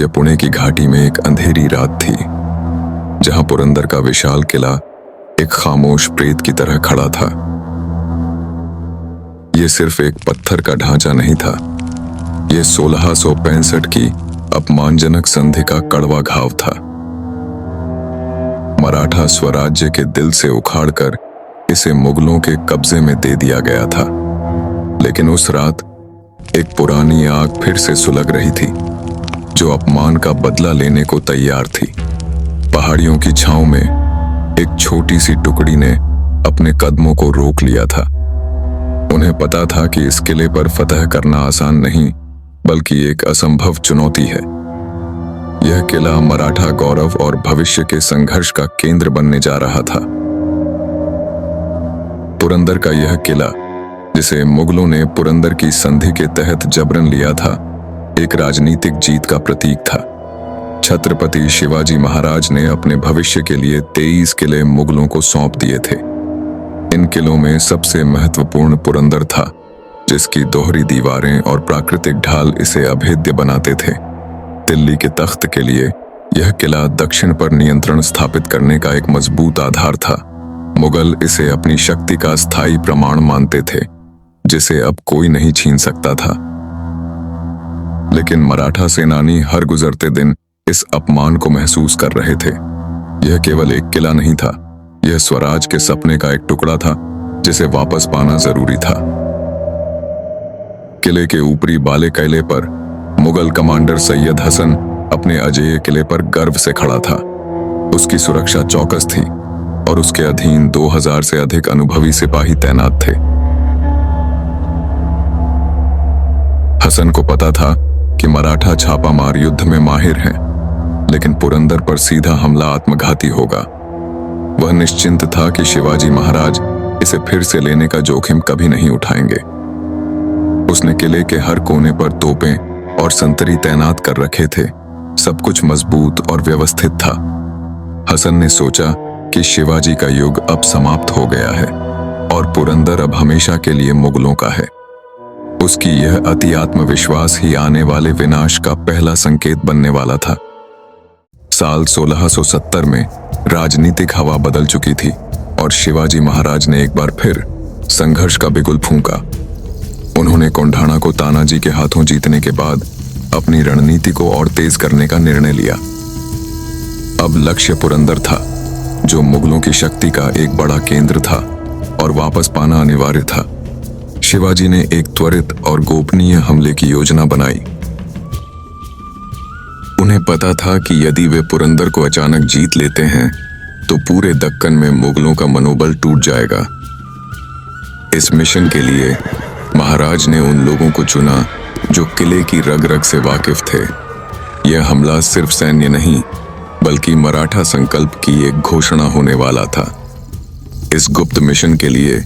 यह पुणे की घाटी में एक अंधेरी रात थी, जहां पुरंदर का विशाल किला एक खामोश प्रेत की तरह खड़ा था। यह सिर्फ एक पत्थर का ढांचा नहीं था, यह 1665 की अपमानजनक संधि का कड़वा घाव था। मराठा स्वराज्य के दिल से उखाड़कर इसे मुगलों के कब्जे में दे दिया गया था। लेकिन उस रात एक पुरानी आग फिर से सुलग रही थी, जो अपमान का बदला लेने को तैयार थी। पहाड़ियों की छांव में एक छोटी सी टुकड़ी ने अपने कदमों को रोक लिया था। उन्हें पता था कि इस किले पर फतह करना आसान नहीं, बल्कि एक असंभव चुनौती है। यह किला मराठा गौरव और भविष्य के संघर्ष का केंद्र बनने जा रहा था। पुरंदर का यह किला, जिसे मुगलों ने पुरंदर की संधि के तहत जबरन लिया था, एक राजनीतिक जीत का प्रतीक था। छत्रपति शिवाजी महाराज ने अपने भविष्य के लिए 23 किले मुगलों को सौंप दिए थे। इन किलों में सबसे महत्वपूर्ण पुरंदर था, जिसकी दोहरी दीवारें और प्राकृतिक ढाल इसे अभेद्य बनाते थे। दिल्ली के तख्त के लिए यह किला दक्षिण पर नियंत्रण स्थापित करने का एक मजबूत आधार था। मुगल इसे अपनी शक्ति का स्थायी प्रमाण मानते थे, जिसे अब कोई नहीं छीन सकता था। लेकिन मराठा सेनानी हर गुजरते दिन इस अपमान को महसूस कर रहे थे। यह केवल एक किला नहीं था, यह स्वराज के सपने का एक टुकड़ा था, जिसे वापस पाना जरूरी था। किले के ऊपरी बाले कैले पर मुगल कमांडर सैयद हसन अपने अजेय किले पर गर्व से खड़ा था। उसकी सुरक्षा चौकस थी और उसके अधीन 2000 से अधिक अनुभवी सिपाही तैनात थे। हसन को पता था कि मराठा छापामार युद्ध में माहिर हैं, लेकिन पुरंदर पर सीधा हमला आत्मघाती होगा। वह निश्चिंत था कि शिवाजी महाराज इसे फिर से लेने का जोखिम कभी नहीं उठाएंगे। उसने किले के हर कोने पर तोपें और संतरी तैनात कर रखे थे। सब कुछ मजबूत और व्यवस्थित था। हसन ने सोचा कि शिवाजी का युग अब समाप्त हो गया है और पुरंदर अब हमेशा के लिए मुगलों का है। उसकी यह अति आत्मविश्वास ही आने वाले विनाश का पहला संकेत बनने वाला था। साल 1670 में राजनीतिक हवा बदल चुकी थी और शिवाजी महाराज ने एक बार फिर संघर्ष का बिगुल फूंका। उन्होंने कोंढाणा को तानाजी के हाथों जीतने के बाद अपनी रणनीति को और तेज करने का निर्णय लिया। अब लक्ष्य पुरंदर था, जो मुगलों की शक्ति का एक बड़ा केंद्र था, और वापस पाना अनिवार्य था। शिवाजी ने एक त्वरित और गोपनीय हमले की योजना बनाई। उन्हें पता था कि यदि वे पुरंदर को अचानक जीत लेते हैं तो पूरे दक्कन में मुगलों का मनोबल टूट जाएगा। इस मिशन के लिए महाराज ने उन लोगों को चुना जो किले की रग रग से वाकिफ थे। यह हमला सिर्फ सैन्य नहीं, बल्कि मराठा संकल्प की एक घोषणा होने वाला था। इस गुप्त मिशन के लिए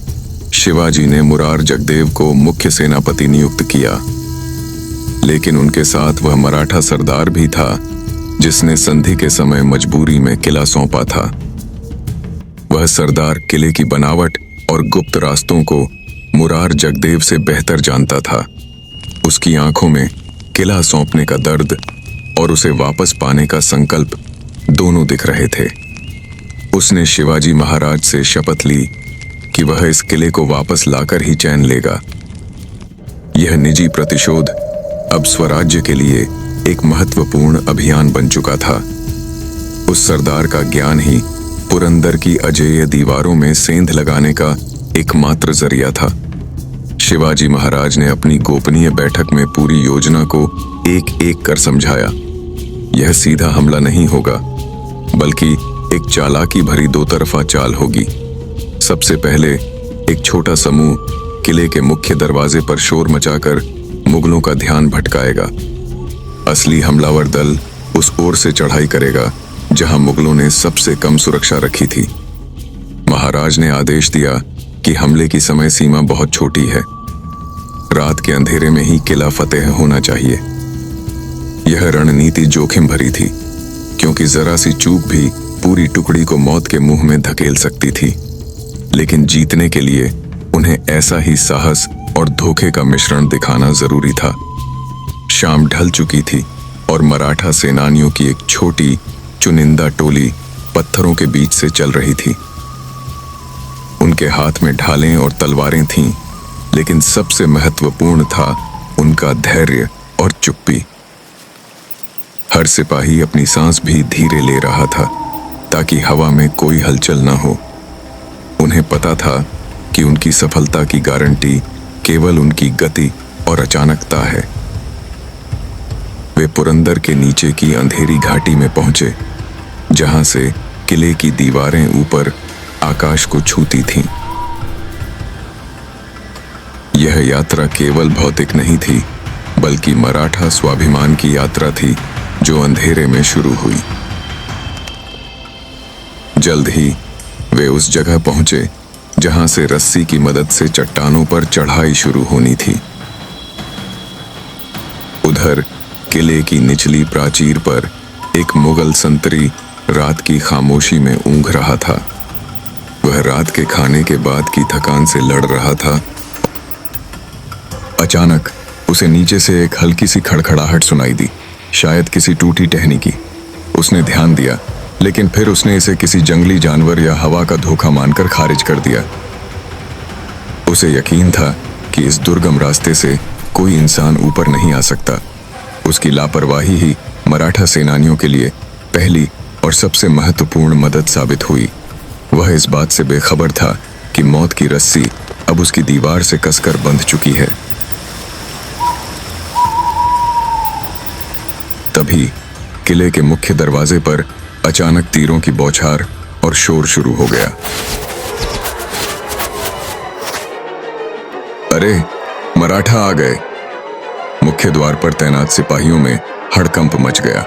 शिवाजी ने मुरार जगदेव को मुख्य सेनापति नियुक्त किया, लेकिन उनके साथ वह मराठा सरदार भी था जिसने संधि के समय मजबूरी में किला सौंपा था। वह सरदार किले की बनावट और गुप्त रास्तों को मुरार जगदेव से बेहतर जानता था। उसकी आंखों में किला सौंपने का दर्द और उसे वापस पाने का संकल्प दोनों दिख रहे थे। उसने शिवाजी महाराज से शपथ ली कि वह इस किले को वापस लाकर ही चैन लेगा। यह निजी प्रतिशोध अब स्वराज्य के लिए एक महत्वपूर्ण अभियान बन चुका था। उस सरदार का ज्ञान ही पुरंदर की अजेय दीवारों में सेंध लगाने का एकमात्र जरिया था। शिवाजी महाराज ने अपनी गोपनीय बैठक में पूरी योजना को एक एक कर समझाया। यह सीधा हमला नहीं होगा, बल्कि एक चालाकी भरी दो तरफा चाल होगी। सबसे पहले एक छोटा समूह किले के मुख्य दरवाजे पर शोर मचाकर मुगलों का ध्यान भटकाएगा। असली हमलावर दल उस ओर से चढ़ाई करेगा जहां मुगलों ने सबसे कम सुरक्षा रखी थी। महाराज ने आदेश दिया कि हमले की समय सीमा बहुत छोटी है। रात के अंधेरे में ही किला फतेह होना चाहिए। यह रणनीति जोखिम भरी थी, क्योंकि जरा सी चूक भी पूरी टुकड़ी को मौत के मुंह में धकेल सकती थी। लेकिन जीतने के लिए उन्हें ऐसा ही साहस और धोखे का मिश्रण दिखाना जरूरी था। शाम ढल चुकी थी और मराठा सेनानियों की एक छोटी चुनिंदा टोली पत्थरों के बीच से चल रही थी। उनके हाथ में ढालें और तलवारें थीं, लेकिन सबसे महत्वपूर्ण था उनका धैर्य और चुप्पी। हर सिपाही अपनी सांस भी धीरे ले रहा था ताकि हवा में कोई हलचल न हो। उन्हें पता था कि उनकी सफलता की गारंटी केवल उनकी गति और अचानकता है। वे पुरंदर के नीचे की अंधेरी घाटी में पहुंचे, जहां से किले की दीवारें ऊपर आकाश को छूती थीं। यह यात्रा केवल भौतिक नहीं थी, बल्कि मराठा स्वाभिमान की यात्रा थी जो अंधेरे में शुरू हुई। जल्द ही वे उस जगह पहुंचे जहां से रस्सी की मदद से चट्टानों पर चढ़ाई शुरू होनी थी। उधर किले की निचली प्राचीर पर एक मुगल संतरी रात की खामोशी में ऊँघ रहा था। वह रात के खाने के बाद की थकान से लड़ रहा था। अचानक उसे नीचे से एक हल्की सी खड़खड़ाहट सुनाई दी, शायद किसी टूटी टहनी की। उसने ध्यान दिया, लेकिन फिर उसने इसे किसी जंगली जानवर या हवा का धोखा मानकर खारिज कर दिया। उसे यकीन था कि इस दुर्गम रास्ते से कोई इंसान ऊपर नहीं आ सकता। उसकी लापरवाही ही मराठा सेनानियों के लिए पहली और सबसे महत्वपूर्ण मदद साबित हुई। वह इस बात से बेखबर था कि मौत की रस्सी अब उसकी दीवार से कसकर बंध चुकी है। तभी किले के मुख्य दरवाजे पर अचानक तीरों की बौछार और शोर शुरू हो गया। अरे, मराठा आ गए! मुख्य द्वार पर तैनात सिपाहियों में हड़कंप मच गया।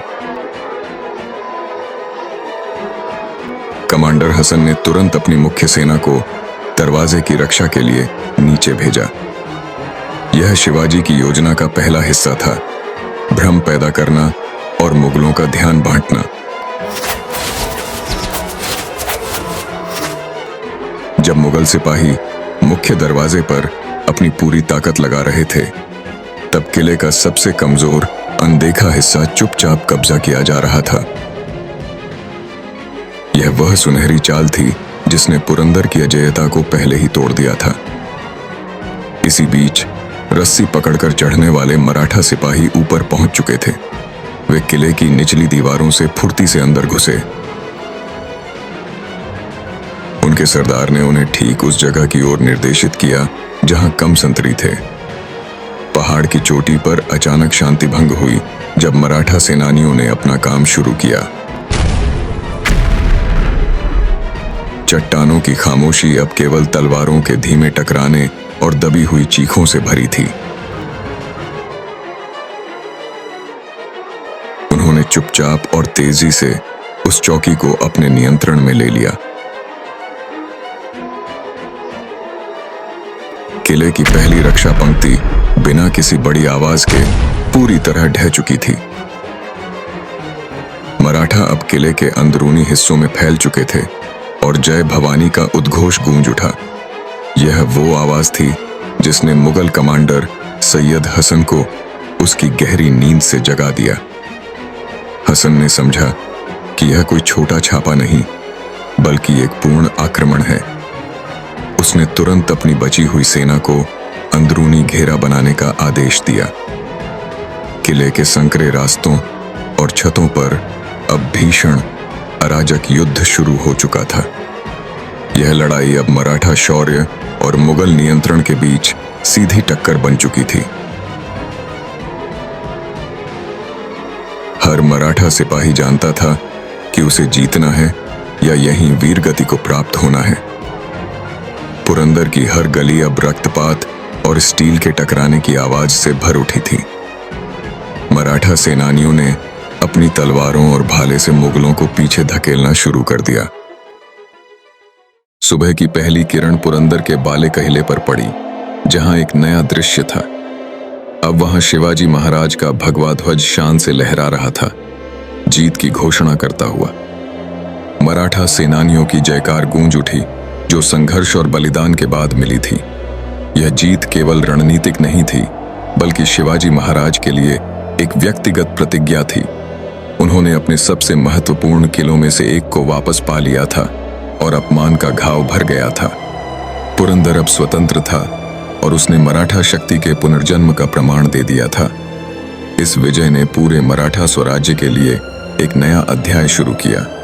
कमांडर हसन ने तुरंत अपनी मुख्य सेना को दरवाजे की रक्षा के लिए नीचे भेजा। यह शिवाजी की योजना का पहला हिस्सा था, भ्रम पैदा करना और मुगलों का ध्यान बांटना। जब मुगल सिपाही मुख्य दरवाजे पर अपनी पूरी ताकत लगा रहे थे, तब किले का सबसे कमजोर अनदेखा हिस्सा चुपचाप कब्जा किया जा रहा था। यह वह सुनहरी चाल थी जिसने पुरंदर की अजेयता को पहले ही तोड़ दिया था। इसी बीच रस्सी पकड़कर चढ़ने वाले मराठा सिपाही ऊपर पहुंच चुके थे। वे किले की निचली दीवारों से फुर्ती से अंदर घुसे। उनके सरदार ने उन्हें ठीक उस जगह की ओर निर्देशित किया जहां कम संतरी थे। पहाड़ की चोटी पर अचानक शांति भंग हुई जब मराठा सेनानियों ने अपना काम शुरू किया। चट्टानों की खामोशी अब केवल तलवारों के धीमे टकराने और दबी हुई चीखों से भरी थी। उन्होंने चुपचाप और तेजी से उस चौकी को अपने नियंत्रण में ले लिया। किले की पहली रक्षा पंक्ति बिना किसी बड़ी आवाज के पूरी तरह ढह चुकी थी। मराठा अब किले के अंदरूनी हिस्सों में फैल चुके थे और जय भवानी का उद्घोष गूंज उठा। यह वो आवाज थी जिसने मुगल कमांडर सैयद हसन को उसकी गहरी नींद से जगा दिया। हसन ने समझा कि यह कोई छोटा छापा नहीं, बल्कि एक पूर्ण आक्रमण है। उसने तुरंत अपनी बची हुई सेना को अंदरूनी घेरा बनाने का आदेश दिया। किले के संकरे रास्तों और छतों पर अब भीषण अराजक युद्ध शुरू हो चुका था। यह लड़ाई अब मराठा शौर्य और मुगल नियंत्रण के बीच सीधी टक्कर बन चुकी थी। हर मराठा सिपाही जानता था कि उसे जीतना है या यहीं वीरगति को प्राप्त होना है। पुरंदर की हर गली अब रक्तपात और स्टील के टकराने की आवाज से भर उठी थी। मराठा सेनानियों ने अपनी तलवारों और भाले से मुगलों को पीछे धकेलना शुरू कर दिया। सुबह की पहली किरण पुरंदर के बाले कहले पर पड़ी, जहां एक नया दृश्य था। अब वहां शिवाजी महाराज का भगवा ध्वज शान से लहरा रहा था, जीत की घोषणा करता हुआ। मराठा सेनानियों की जयकार गूंज उठी, जो संघर्ष और बलिदान के बाद मिली थी। यह जीत केवल रणनीतिक नहीं थी, बल्कि शिवाजी महाराज के लिए एक व्यक्तिगत प्रतिज्ञा थी। उन्होंने अपने सबसे महत्वपूर्ण किलों में से एक को वापस पा लिया था और अपमान का घाव भर गया था। पुरंदर अब स्वतंत्र था और उसने मराठा शक्ति के पुनर्जन्म का प्रमाण दे दिया था। इस विजय ने पूरे मराठा स्वराज्य के लिए एक नया अध्याय शुरू किया।